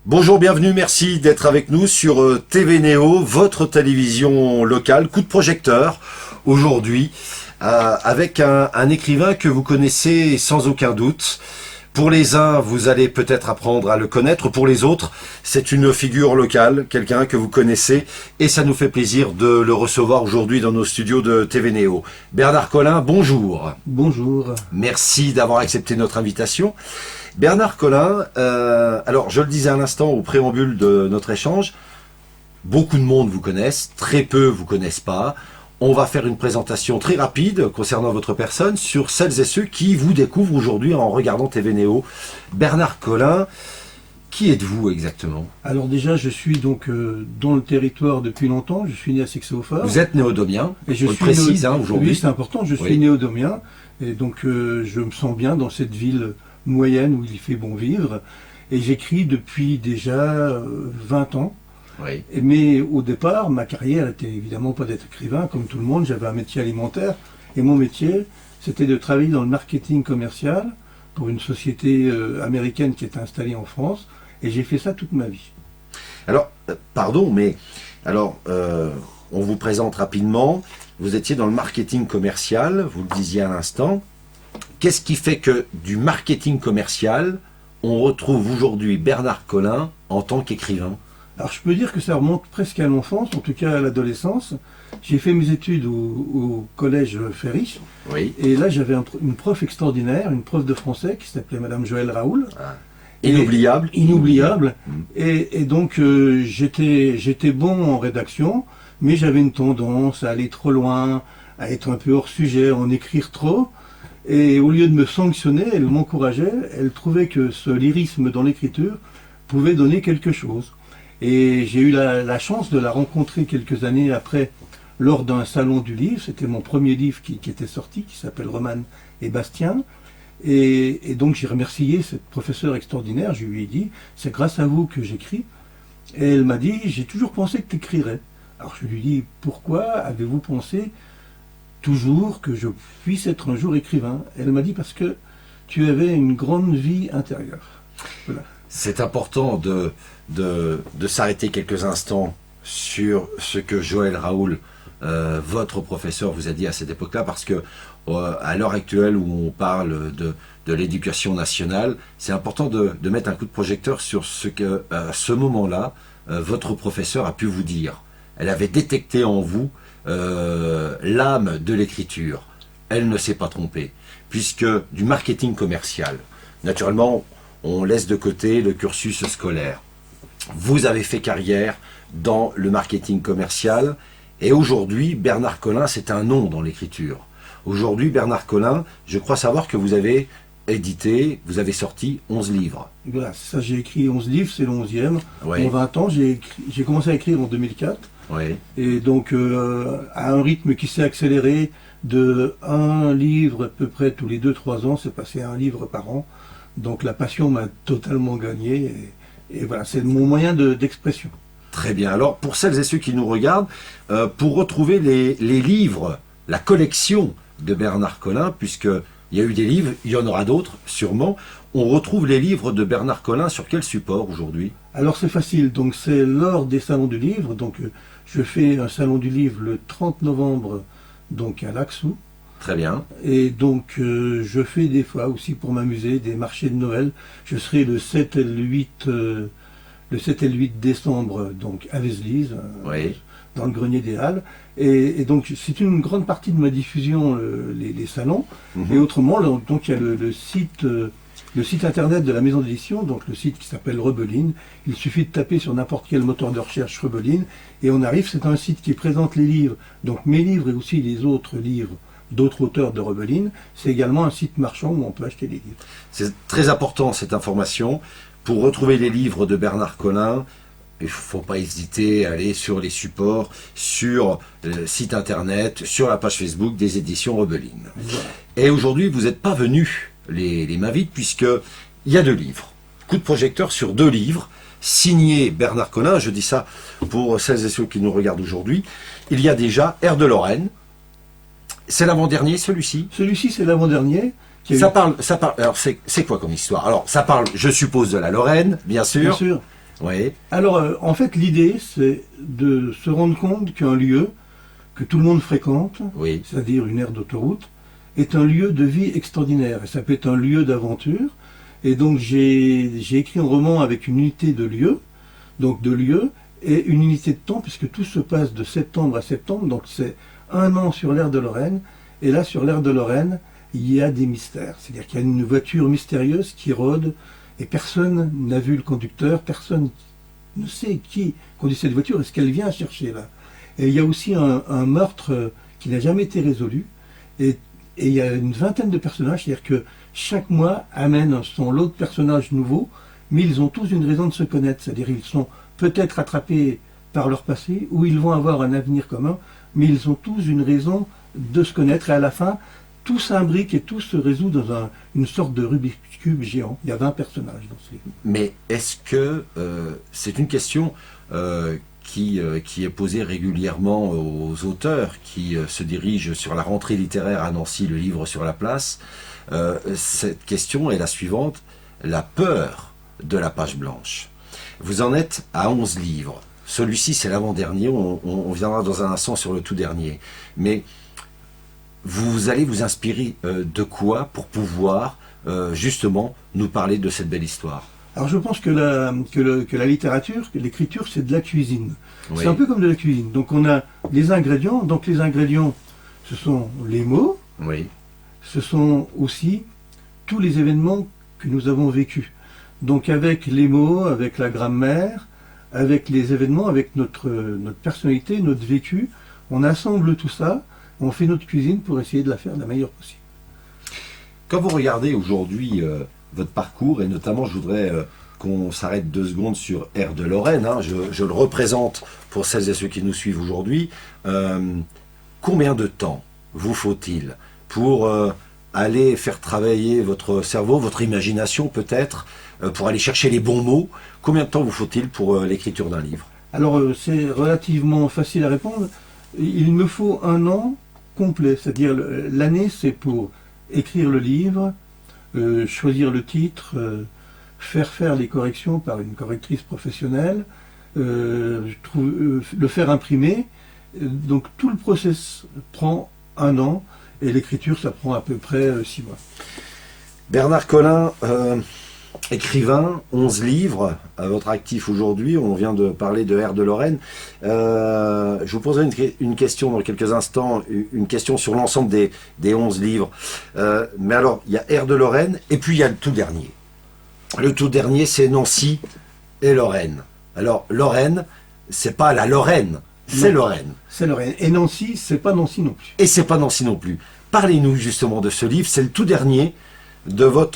Bonjour, bienvenue, merci d'être avec nous sur TV Néo, votre télévision locale, coup de projecteur, aujourd'hui, avec un écrivain que vous connaissez sans aucun doute. Pour les uns, vous allez peut-être apprendre à le connaître, pour les autres, c'est une figure locale, quelqu'un que vous connaissez, et ça nous fait plaisir de le recevoir aujourd'hui dans nos studios de TV Néo. Bernard Collin, bonjour. Bonjour. Merci d'avoir accepté notre invitation. Bernard Collin, alors je le disais à l'instant au préambule de notre échange, beaucoup de monde vous connaissent, très peu vous connaissent pas. On va faire une présentation très rapide concernant votre personne sur celles et ceux qui vous découvrent aujourd'hui en regardant TV Néo. Bernard Collin, qui êtes-vous exactement? Alors déjà, je suis donc dans le territoire depuis longtemps. Je suis né à Sexeau-Fort. Vous êtes néodomien, et je on le suis précise aujourd'hui. Oui, c'est important. Je suis néodomien et donc je me sens bien dans cette ville moyenne où il fait bon vivre. Et j'écris depuis déjà 20 ans. Oui. Mais au départ, ma carrière n'était évidemment pas d'être écrivain, comme tout le monde. J'avais un métier alimentaire. Et mon métier, c'était de travailler dans le marketing commercial pour une société américaine qui est installée en France. Et j'ai fait ça toute ma vie. Alors, pardon, mais alors, on vous présente rapidement. Vous étiez dans le marketing commercial, vous le disiez à l'instant. Qu'est-ce qui fait que du marketing commercial, on retrouve aujourd'hui Bernard Collin en tant qu'écrivain? Alors je peux dire que ça remonte presque à l'enfance, en tout cas à l'adolescence. J'ai fait mes études au collège Ferry. Oui. Et là j'avais une prof extraordinaire, une prof de français qui s'appelait Madame Joëlle Raoul. Ah. Inoubliable. Inoubliable. Et donc j'étais bon en rédaction, mais j'avais une tendance à aller trop loin, à être un peu hors sujet, à en écrire trop. Et au lieu de me sanctionner, elle m'encourageait, elle trouvait que ce lyrisme dans l'écriture pouvait donner quelque chose. Et j'ai eu la chance de la rencontrer quelques années après, lors d'un salon du livre. C'était mon premier livre qui était sorti, qui s'appelle Romane et Bastien. Et donc j'ai remercié cette professeure extraordinaire. Je lui ai dit, c'est grâce à vous que j'écris. Et elle m'a dit, j'ai toujours pensé que tu écrirais. Alors je lui ai dit, pourquoi avez-vous pensé toujours que je puisse être un jour écrivain? Elle m'a dit, parce que tu avais une grande vie intérieure. Voilà. C'est important de s'arrêter quelques instants sur ce que Joëlle Raoul, votre professeur, vous a dit à cette époque-là, parce que à l'heure actuelle où on parle de l'éducation nationale, c'est important de mettre un coup de projecteur sur ce que, à ce moment-là, votre professeur a pu vous dire. Elle avait détecté en vous l'âme de l'écriture. Elle ne s'est pas trompée, puisque du marketing commercial, naturellement, on laisse de côté le cursus scolaire. Vous avez fait carrière dans le marketing commercial et aujourd'hui, Bernard Collin, c'est un nom dans l'écriture. Aujourd'hui, Bernard Collin, je crois savoir que vous avez édité, vous avez sorti 11 livres. Voilà, ça, j'ai écrit 11 livres, c'est le 11e. Oui. En 20 ans, j'ai commencé à écrire en 2004. Oui. Et donc, à un rythme qui s'est accéléré de un livre à peu près tous les 2-3 ans, c'est passé à un livre par an. Donc la passion m'a totalement gagné et voilà, c'est mon moyen d'expression. Très bien. Alors pour celles et ceux qui nous regardent, pour retrouver les livres, la collection de Bernard Collin, puisqu'il y a eu des livres, il y en aura d'autres sûrement, on retrouve les livres de Bernard Collin sur quel support aujourd'hui? Alors c'est facile, donc c'est lors des salons du livre, donc je fais un salon du livre le 30 novembre donc à Laxou. Très bien. Et donc je fais des fois aussi pour m'amuser des marchés de Noël. Je serai le 7 et le 8 décembre donc à Vézelise, Oui. dans le grenier des Halles. Et donc c'est une grande partie de ma diffusion, les salons. Et autrement, donc il y a le site internet de la maison d'édition, donc le site qui s'appelle Rebeline. Il suffit de taper sur n'importe quel moteur de recherche Rebeline et on arrive. C'est un site qui présente les livres, donc mes livres et aussi les autres livres d'autres auteurs de Rebeline. C'est également un site marchand où on peut acheter des livres. C'est très important cette information. Pour retrouver les livres de Bernard Collin, il ne faut pas hésiter à aller sur les supports, sur le site internet, sur la page Facebook des éditions Rebeline. Voilà. Et aujourd'hui, vous n'êtes pas venu les mains vides, puisqu'il y a 2 livres. Coup de projecteur sur 2 livres, signés Bernard Collin. Je dis ça pour celles et ceux qui nous regardent aujourd'hui. Il y a déjà Air de Lorraine. C'est l'avant-dernier, celui-ci? Celui-ci, c'est l'avant-dernier. Ça parle, alors c'est quoi comme histoire? Alors, ça parle, je suppose, de la Lorraine, bien sûr. Bien sûr. Oui, Alors, en fait, l'idée, c'est de se rendre compte qu'un lieu que tout le monde fréquente, oui, c'est-à-dire une aire d'autoroute, est un lieu de vie extraordinaire. Et ça peut être un lieu d'aventure. Et donc, j'ai écrit un roman avec une unité de lieu, donc de lieu, et une unité de temps, puisque tout se passe de septembre à septembre. Donc, c'est un an sur l'aire de Lorraine. Et là, sur l'aire de Lorraine, il y a des mystères. C'est-à-dire qu'il y a une voiture mystérieuse qui rôde, et personne n'a vu le conducteur, personne ne sait qui conduit cette voiture et ce qu'elle vient chercher là. Et il y a aussi un meurtre qui n'a jamais été résolu. Et, et il y a une vingtaine de personnages, c'est-à-dire que chaque mois amène son lot de personnages nouveaux, mais ils ont tous une raison de se connaître. C'est-à-dire ils sont peut-être attrapés par leur passé, ou ils vont avoir un avenir commun, mais ils ont tous une raison de se connaître. Et à la fin, tout s'imbrique et tout se résout dans une sorte de Rubik's Cube géant. Il y a 20 personnages dans ce livre. mais est-ce que c'est une question qui est posée régulièrement aux auteurs qui se dirigent sur la rentrée littéraire à Nancy, le livre sur la place. Cette question est la suivante, la peur de la page blanche. Vous en êtes à 11 livres. Celui-ci, c'est l'avant-dernier, on viendra dans un instant sur le tout dernier. Mais vous allez vous inspirer de quoi pour pouvoir justement nous parler de cette belle histoire? Alors je pense que la littérature, que l'écriture, c'est de la cuisine. Oui. C'est un peu comme de la cuisine. Donc on a les ingrédients. Donc les ingrédients, ce sont les mots, Oui, ce sont aussi tous les événements que nous avons vécus. Donc avec les mots, avec la grammaire, avec les événements, avec notre personnalité, notre vécu, on assemble tout ça, on fait notre cuisine pour essayer de la faire de la meilleure possible. quand vous regardez aujourd'hui votre parcours, et notamment je voudrais qu'on s'arrête 2 secondes sur Air de Lorraine, hein, je le représente pour celles et ceux qui nous suivent aujourd'hui, combien de temps vous faut-il pour aller faire travailler votre cerveau, votre imagination peut-être, pour aller chercher les bons mots? Combien de temps vous faut-il pour l'écriture d'un livre? Alors c'est relativement facile à répondre. Il me faut un an complet, c'est-à-dire l'année c'est pour écrire le livre, choisir le titre, faire les corrections par une correctrice professionnelle, le faire imprimer. Donc tout le process prend un an et l'écriture ça prend à peu près 6 mois. Bernard Collin, écrivain, 11 livres à votre actif aujourd'hui. On vient de parler de Air de Lorraine. Je vous poserai une question dans quelques instants, une question sur l'ensemble des 11 livres. Mais alors, il y a Air de Lorraine et puis il y a le tout dernier. Le tout dernier, c'est Nancy et Lorraine. Alors, Lorraine, c'est pas la Lorraine, c'est Non. Lorraine. C'est Lorraine. Et Nancy, c'est pas Nancy non plus. Et c'est pas Nancy non plus. Parlez-nous justement de ce livre. C'est le tout dernier de vos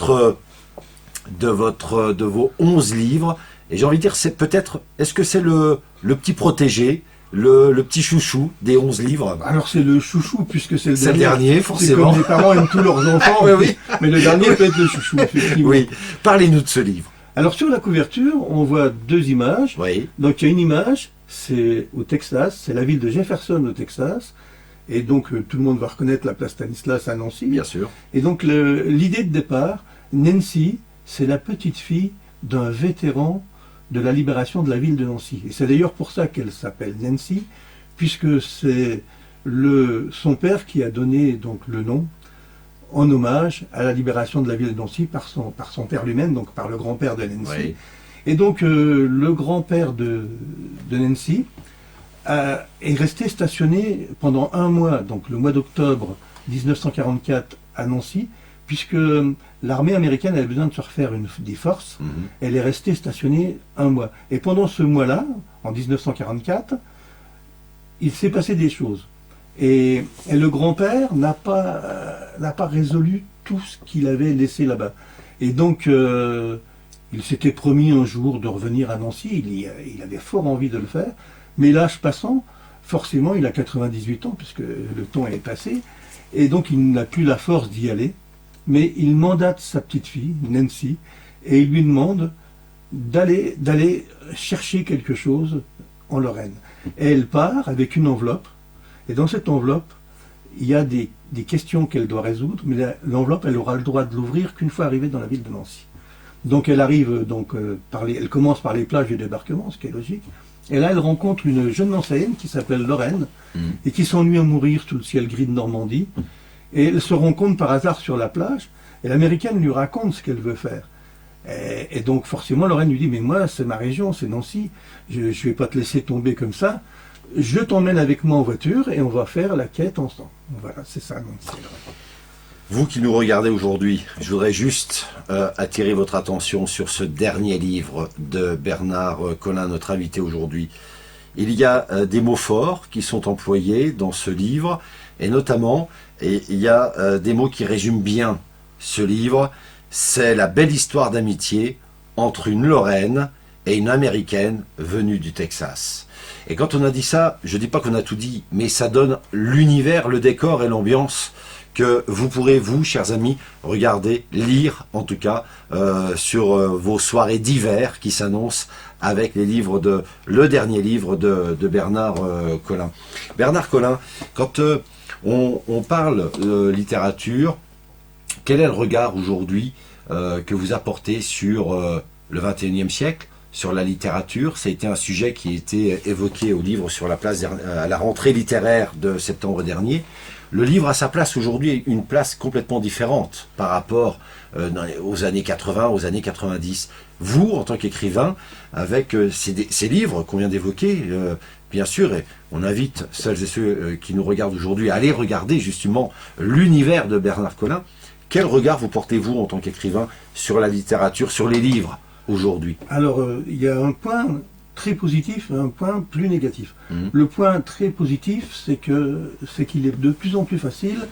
11 livres. Et j'ai envie de dire, c'est peut-être, est-ce que c'est le petit protégé, le petit chouchou des 11 livres? Alors c'est le chouchou puisque c'est le C'est le dernier. dernier, C'est forcément. comme les parents aiment tous leurs enfants, Oui, oui. mais le dernier peut être le chouchou, effectivement. Oui, parlez-nous de ce livre. Alors sur la couverture, on voit 2 images. Oui, Donc il y a une image, c'est au Texas, c'est la ville de Jefferson au Texas. Et donc tout le monde va reconnaître la place Stanislas à Nancy. bien sûr. Et donc l'idée de départ, Nancy, c'est la petite fille d'un vétéran de la libération de la ville de Nancy. Et c'est d'ailleurs pour ça qu'elle s'appelle Nancy, puisque c'est son père qui a donné donc le nom en hommage à la libération de la ville de Nancy par son père lui-même, donc par le grand-père de Nancy. Oui. Et donc le grand-père de Nancy est resté stationné pendant un mois, donc le mois d'octobre 1944 à Nancy, puisque l'armée américaine avait besoin de se refaire des forces. Mhm. Elle est restée stationnée un mois. Et pendant ce mois-là, en 1944, il s'est passé des choses. Et le grand-père n'a pas résolu tout ce qu'il avait laissé là-bas. Et donc, il s'était promis un jour de revenir à Nancy. Il avait fort envie de le faire. Mais l'âge passant, forcément, il a 98 ans, puisque le temps est passé. Et donc, il n'a plus la force d'y aller. Mais il mandate sa petite fille, Nancy, et il lui demande d'aller chercher quelque chose en Lorraine. Et elle part avec une enveloppe, et dans cette enveloppe, il y a des questions qu'elle doit résoudre, mais l'enveloppe, elle aura le droit de l'ouvrir qu'une fois arrivée dans la ville de Nancy. Donc elle arrive elle commence par les plages du débarquement, ce qui est logique. Et là, elle rencontre une jeune Nancéenne qui s'appelle Lorraine et qui s'ennuie à mourir sous le ciel gris de Normandie. Et elle se rencontre par hasard sur la plage. Et l'américaine lui raconte ce qu'elle veut faire. Et donc forcément, Lorraine lui dit, mais moi, c'est ma région, c'est Nancy. Je ne vais pas te laisser tomber comme ça. Je t'emmène avec moi en voiture et on va faire la quête ensemble. Voilà, c'est ça, Nancy. Vous qui nous regardez aujourd'hui, je voudrais juste attirer votre attention sur ce dernier livre de Bernard Collin, notre invité aujourd'hui. Il y a des mots forts qui sont employés dans ce livre, et notamment, il y a des mots qui résument bien ce livre. C'est la belle histoire d'amitié entre une Lorraine et une Américaine venue du Texas. Et quand on a dit ça, je ne dis pas qu'on a tout dit, mais ça donne l'univers, le décor et l'ambiance que vous pourrez, vous, chers amis, regarder, lire, en tout cas, sur vos soirées d'hiver qui s'annoncent avec le dernier livre de Bernard Collin. Bernard Collin, quand on parle littérature, quel est le regard aujourd'hui que vous apportez sur le XXIe siècle, sur la littérature? Ça a été un sujet qui a été évoqué au livre sur la place à la rentrée littéraire de septembre dernier. Le livre a sa place aujourd'hui, une place complètement différente par rapport aux années 80, aux années 90. Vous, en tant qu'écrivain, avec ces livres qu'on vient d'évoquer, bien sûr, et on invite celles et ceux qui nous regardent aujourd'hui à aller regarder justement l'univers de Bernard Collin. Quel regard vous portez-vous en tant qu'écrivain sur la littérature, sur les livres aujourd'hui? Alors, il y a un point très positif et un point plus négatif. Le point très positif, c'est qu'il est de plus en plus facile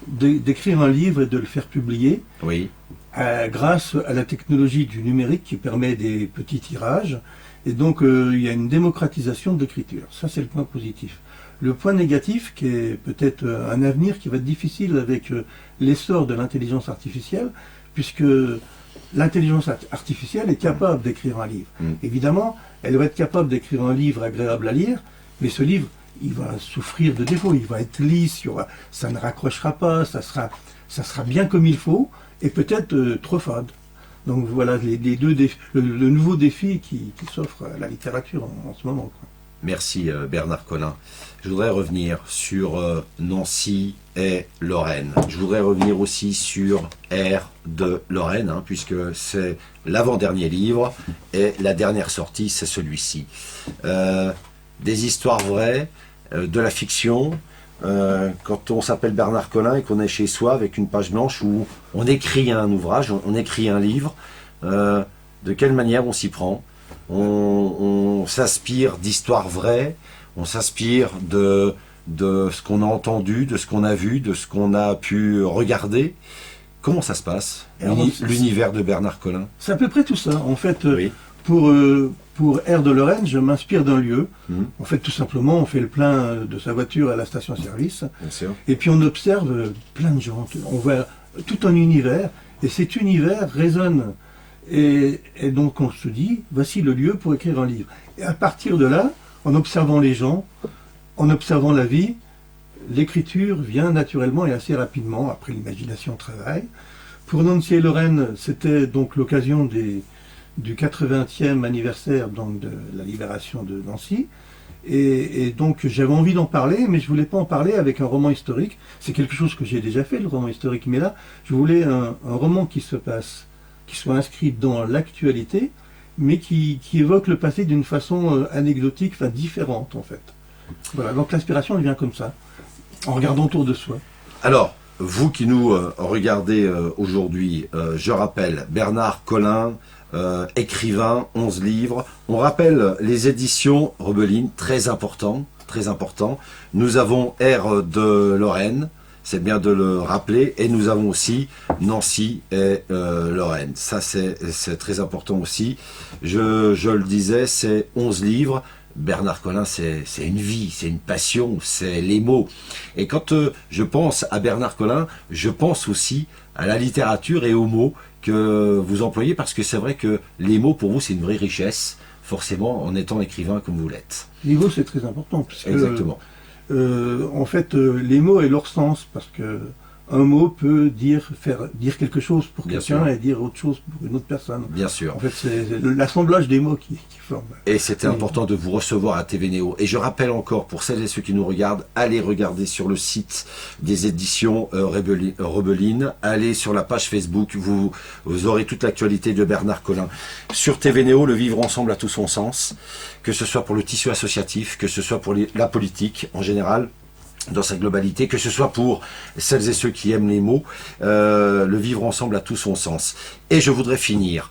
d'écrire un livre et de le faire publier. Oui. Grâce à la technologie du numérique qui permet des petits tirages. Et donc, il y a une démocratisation de l'écriture. Ça, c'est le point positif. Le point négatif, qui est peut-être un avenir qui va être difficile avec l'essor de l'intelligence artificielle, puisque l'intelligence artificielle est capable d'écrire un livre. Évidemment, elle va être capable d'écrire un livre agréable à lire, mais ce livre, il va souffrir de défauts, il va être lisse, ça ne raccrochera pas, ça sera bien comme il faut, et peut-être trop fade. Donc voilà les deux défis, le nouveau défi qui s'offre à la littérature en ce moment, quoi. Merci Bernard Collin. Je voudrais revenir sur Nancy et Lorraine. Je voudrais revenir aussi sur R de Lorraine, puisque c'est l'avant-dernier livre et la dernière sortie, c'est celui-ci. Des histoires vraies, de la fiction. Quand on s'appelle Bernard Collin et qu'on est chez soi avec une page blanche où on écrit un ouvrage, on écrit un livre, de quelle manière on s'y prend? On s'inspire d'histoires vraies, on s'inspire de ce qu'on a entendu, de ce qu'on a vu, de ce qu'on a pu regarder. Comment ça se passe, l'univers de Bernard Collin? C'est à peu près tout ça. En fait, oui. Pour R de Lorraine, je m'inspire d'un lieu. En fait, tout simplement, on fait le plein de sa voiture à la station-service. Et puis on observe plein de gens. On voit tout un univers. Et cet univers résonne. Et donc on se dit, voici le lieu pour écrire un livre. Et à partir de là, en observant les gens, en observant la vie, l'écriture vient naturellement et assez rapidement, après l'imagination travaille. Pour Nancy et Lorraine, c'était donc l'occasion du 80e anniversaire donc, de la libération de Nancy. Et donc j'avais envie d'en parler, mais je voulais pas en parler avec un roman historique. C'est quelque chose que j'ai déjà fait, le roman historique, mais là, je voulais un roman qui soit inscrit dans l'actualité, mais qui évoque le passé d'une façon anecdotique, enfin différente en fait. Voilà, donc l'inspiration elle vient comme ça, en regardant autour de soi. Alors, vous qui nous regardez aujourd'hui, je rappelle, Bernard Collin, écrivain, 11 livres. On rappelle les éditions Rebeline, très important, très important. Nous avons R de Lorraine, c'est bien de le rappeler, et nous avons aussi Nancy et Lorraine. Ça, c'est très important aussi. Je le disais, c'est 11 livres. Bernard Collin, c'est une vie, c'est une passion, c'est les mots. Et quand je pense à Bernard Collin, je pense aussi à la littérature et aux mots que vous employez, parce que c'est vrai que les mots, pour vous, c'est une vraie richesse, forcément, en étant écrivain comme vous l'êtes. Les mots, c'est très important. Parce que, exactement. En fait, les mots et leur sens, parce que un mot peut dire quelque chose pour Bien quelqu'un sûr. et dire autre chose pour une autre personne. Bien sûr. En fait, c'est l'assemblage des mots qui forme. Et c'était Oui. important de vous recevoir à TV Néo. Et je rappelle encore, pour celles et ceux qui nous regardent, allez regarder sur le site des éditions Rebeline, allez sur la page Facebook, vous aurez toute l'actualité de Bernard Collin. Sur TV Néo, le vivre ensemble a tout son sens, que ce soit pour le tissu associatif, que ce soit pour la politique en général, dans sa globalité, que ce soit pour celles et ceux qui aiment les mots, le vivre ensemble a tout son sens. Et je voudrais finir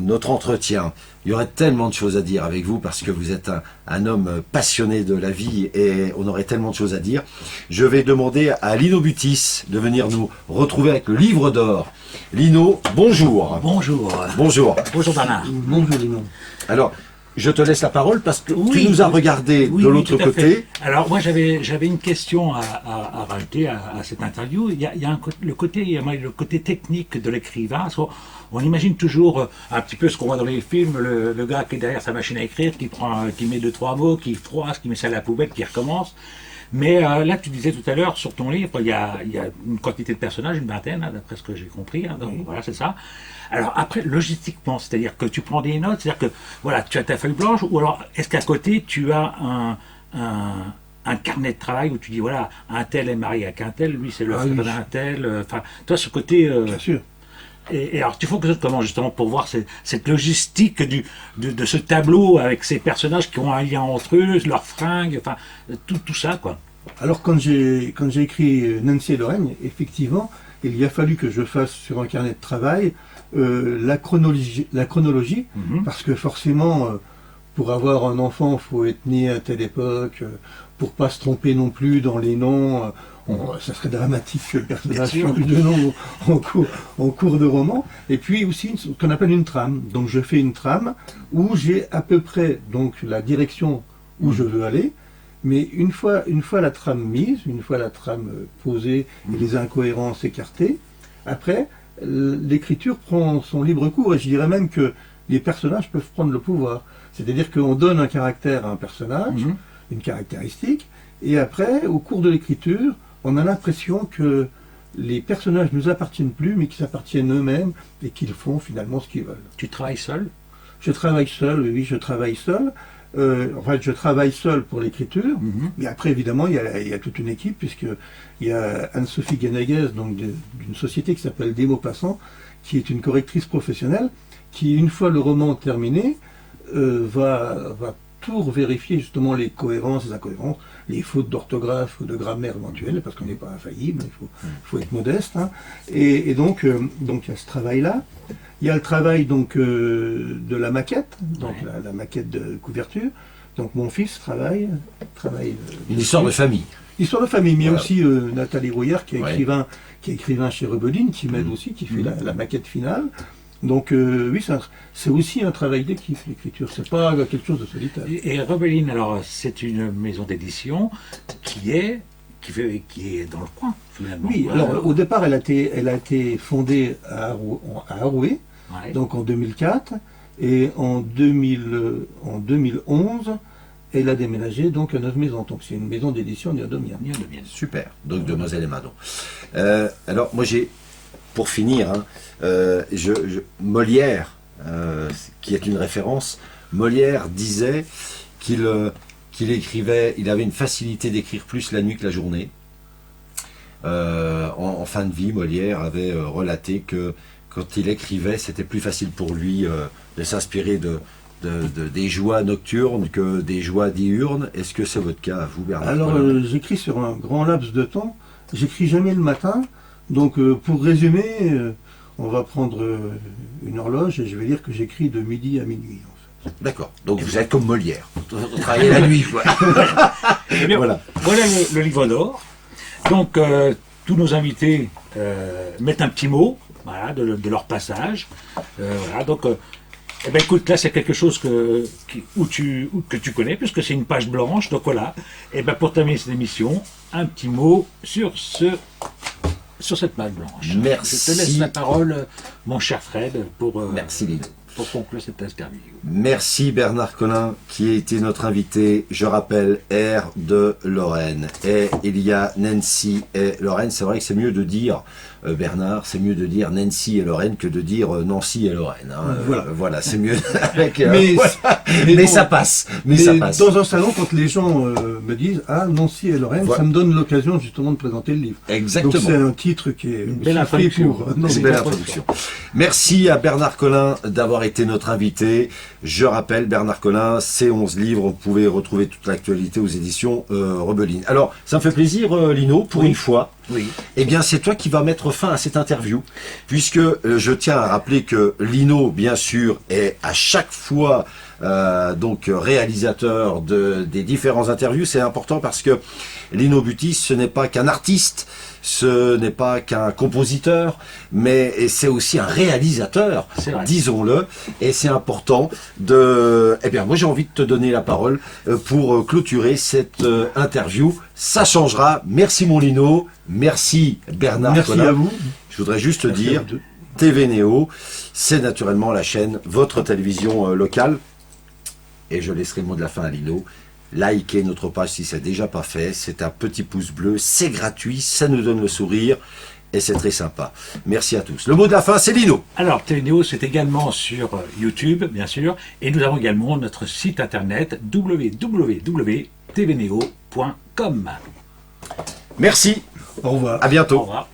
notre entretien. Il y aurait tellement de choses à dire avec vous parce que vous êtes un homme passionné de la vie et on aurait tellement de choses à dire. Je vais demander à Lino Butis de venir nous retrouver avec le livre d'or. Lino, bonjour. Bonjour. Bonjour. Bonjour Bernard. Bonjour Lino. Alors, je te laisse la parole parce que Oui, tu nous as regardé oui, de oui, l'autre tout à côté. fait. Alors moi j'avais une question à rajouter à cette interview. Il y a le côté technique de l'écrivain. On imagine toujours un petit peu ce qu'on voit dans les films, le gars qui est derrière sa machine à écrire, qui met deux trois mots, qui froisse, qui met ça à la poubelle, qui recommence. Mais là, tu disais tout à l'heure sur ton livre, il y a une quantité de personnages, une vingtaine, hein, d'après ce que j'ai compris. Hein, donc Oui. voilà, c'est ça. Alors après, logistiquement, c'est-à-dire que tu prends des notes, c'est-à-dire que voilà, tu as ta feuille blanche, ou alors est-ce qu'à côté tu as un carnet de travail où tu dis voilà, un tel est marié avec un tel, lui c'est le Ah frère oui. d'un tel. Enfin, toi ce côté. Bien sûr. Et alors, tu fonctionnes comment justement pour voir cette logistique de ce tableau avec ces personnages qui ont un lien entre eux, leurs fringues, enfin tout ça quoi. Alors quand j'ai écrit Nancy et Lorraine, effectivement, il y a fallu que je fasse sur un carnet de travail la chronologie, Mhm. parce que forcément, pour avoir un enfant, il faut être né à telle époque, pour pas se tromper non plus dans les noms. Ça serait dramatique que le personnage Bien sûr. change de nom en cours de roman. Et puis aussi ce qu'on appelle une trame. Donc je fais une trame où j'ai à peu près donc la direction où je veux aller. Mais une fois la trame mise, une fois la trame posée et les incohérences écartées, après, l'écriture prend son libre cours et je dirais même que les personnages peuvent prendre le pouvoir. C'est-à-dire qu'on donne un caractère à un personnage, Mhm. une caractéristique, et après, au cours de l'écriture, on a l'impression que les personnages ne nous appartiennent plus, mais qu'ils appartiennent eux-mêmes et qu'ils font finalement ce qu'ils veulent. Tu travailles seul? Je travaille seul, oui, je travaille seul. En fait, je travaille seul pour l'écriture, Mhm. mais après, évidemment, il y a toute une équipe, puisqu'il y a Anne-Sophie Guénéguez, donc d'une société qui s'appelle Des mots passants, qui est une correctrice professionnelle, qui, une fois le roman terminé, va tout vérifier justement les cohérences, les incohérences, les fautes d'orthographe ou de grammaire éventuelles, parce qu'on n'est pas infaillible, il faut être modeste. Hein. Et donc, il y a ce travail-là. Il y a le travail donc de la maquette, donc Ouais. la maquette de couverture. Donc mon fils travaille. Une histoire de famille. Histoire de famille, mais il y a Voilà. aussi Nathalie Rouillard qui est Ouais. écrivain chez Rebeline, qui m'aide aussi, qui fait la maquette finale. Donc oui, c'est aussi un travail d'équipe, l'écriture. C'est pas quelque chose de solitaire. Et Rebeline, alors c'est une maison d'édition qui est dans le coin finalement. Oui, alors au départ, elle a été fondée à Arouet, Ouais. donc en 2004, et en 2011, elle a déménagé donc à Neuve Maisons. Donc c'est une maison d'édition néodomienne. Bien de bien. Super. Donc, Demoiselle et Madon. Alors, moi, pour finir, hein, Molière, qui est une référence, Molière disait qu'il écrivait, il avait une facilité d'écrire plus la nuit que la journée. En fin de vie, Molière avait relaté que quand il écrivait, c'était plus facile pour lui de s'inspirer des joies nocturnes que des joies diurnes. Est-ce que c'est votre cas à vous, Bernard? Alors j'écris sur un grand laps de temps. J'écris jamais le matin. Donc pour résumer, on va prendre une horloge et je vais dire que j'écris de midi à minuit. En fait. D'accord. Donc vous êtes comme Molière. Vous travaillez la nuit, quoi. Eh bien, Voilà. voilà le livre d'or. Donc, tous nos invités mettent un petit mot voilà, de leur passage. Voilà, donc, eh ben, écoute, là, c'est quelque chose que tu connais, puisque c'est une page blanche. Donc, voilà. Et ben, pour terminer cette émission, un petit mot sur cette page blanche. Merci. Je te laisse la parole, mon cher Fred, pour... Merci, Lino. pour conclure cette interview. Merci Bernard Collin qui a été notre invité. Je rappelle, R de Lorraine. Et il y a Nancy et Lorraine. C'est vrai que c'est mieux de dire, Bernard, c'est mieux de dire Nancy et Lorraine que de dire Nancy et Lorraine. Hein. Voilà, c'est mieux. Avec, mais mais bon, ça passe. Mais ça passe. Dans un salon, quand les gens me disent « Ah, Nancy et Lorraine Voilà. ça me donne l'occasion justement de présenter le livre. Exactement. Donc c'est un titre qui est Une belle aussi fait introduction. pour... C'est une belle introduction. Merci à Bernard Collin d'avoir été notre invité. Je rappelle, Bernard Collin, c'est 11 livres. Vous pouvez retrouver toute l'actualité aux éditions Rebeline. Alors, ça me fait plaisir, Lino, pour une fois. Oui. Eh bien, c'est toi qui vas mettre fin à cette interview, puisque je tiens à rappeler que Lino, bien sûr, est à chaque fois donc réalisateur des différents interviews. C'est important parce que Lino Butis, ce n'est pas qu'un artiste, ce n'est pas qu'un compositeur, mais c'est aussi un réalisateur, disons-le. Et c'est important de... Eh bien, moi j'ai envie de te donner la parole pour clôturer cette interview. Ça changera. Merci mon Lino. Merci Bernard Merci Collin. à vous. Je voudrais juste Merci dire, à vous deux. TV Néo, c'est naturellement la chaîne, votre télévision locale. Et je laisserai le mot de la fin à Lino. Likez notre page si ce n'est déjà pas fait. C'est un petit pouce bleu, c'est gratuit, ça nous donne le sourire et c'est très sympa. Merci à tous. Le mot de la fin, c'est Lino. Alors, TVNeo, c'est également sur YouTube, bien sûr, et nous avons également notre site internet www.tvneo.com. Merci, Au revoir. à bientôt. Au revoir.